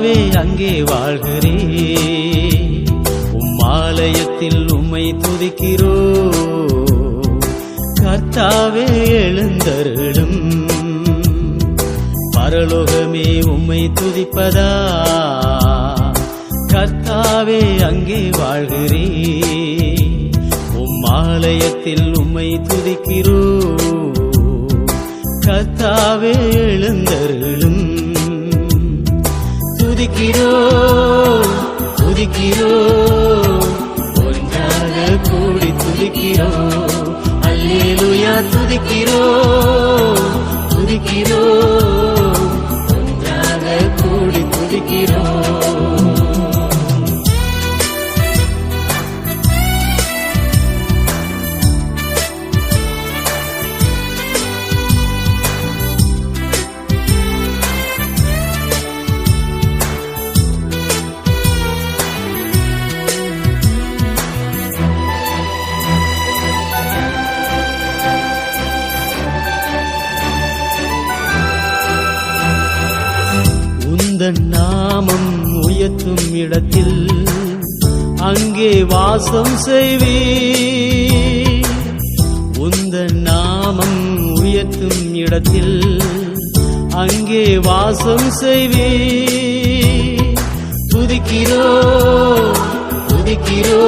கர்த்தாவே அங்கே வாழ்கிறே. ஆலயத்தில் உம்மை துதிக்கிறோ. கர்த்தாவே எழுந்தருளும். பரலோகமே உம்மை துதிப்பதா. கர்த்தாவே அங்கே வாழ்கிறே. ஆலயத்தில் உம்மை துதிக்கிறோ. கர்த்தாவே எழுந்தருளும். துதிக்கிறோ துதிக்கிறோ, ஒன்றாக கூடி துதிக்கிறோ. அல்லேலூயா துதிக்கிறோ துதிக்கிறோ, ஒன்றாக கூடி துதிக்கிறோ. நாமம் உயர்த்தும் இடத்தில் அங்கே வாசம் செய்வே. உந்தன் நாமம் உயர்த்தும் இடத்தில் அங்கே வாசம் செய்வே. துதிக்கிறோ துதிக்கிறோ,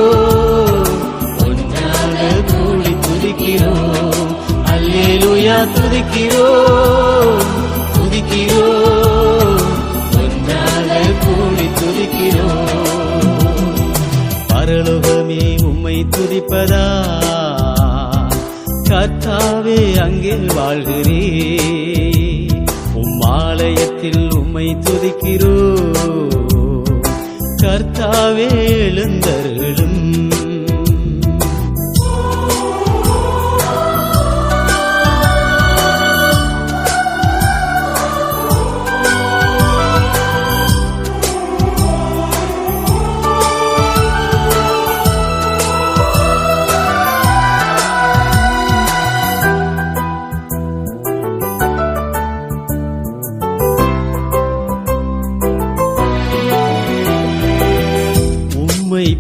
ஒன்றாக கூடி துதிக்கிறோ. அல்லேலூயா துதிக்கிறோ துதிக்கிறோ, கூடி துதிக்கிறோ. பரலோகமே உம்மை துதிப்பதா. கர்த்தாவே அங்கே வாழ்கிறே. ஆலயத்தில் உம்மை துதிக்கிறோ. கர்த்தாவே எழுந்தருளும்.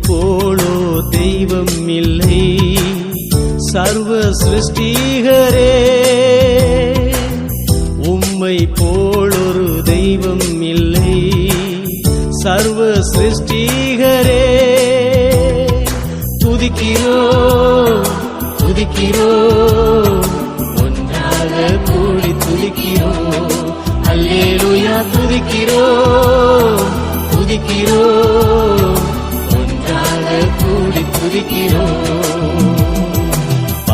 போலோ தெய்வம் இல்லை சர்வ சிருஷ்டிகரே. உம்மை போலொரு தெய்வம் இல்லை சர்வ சிருஷ்டிகரே. துதிக்கிறோ துதிக்கிறோ, ஒன்றாக கூடி துதிக்கிறோ. அல்லேலூயா துதிக்கிறோ துதிக்கிறோ,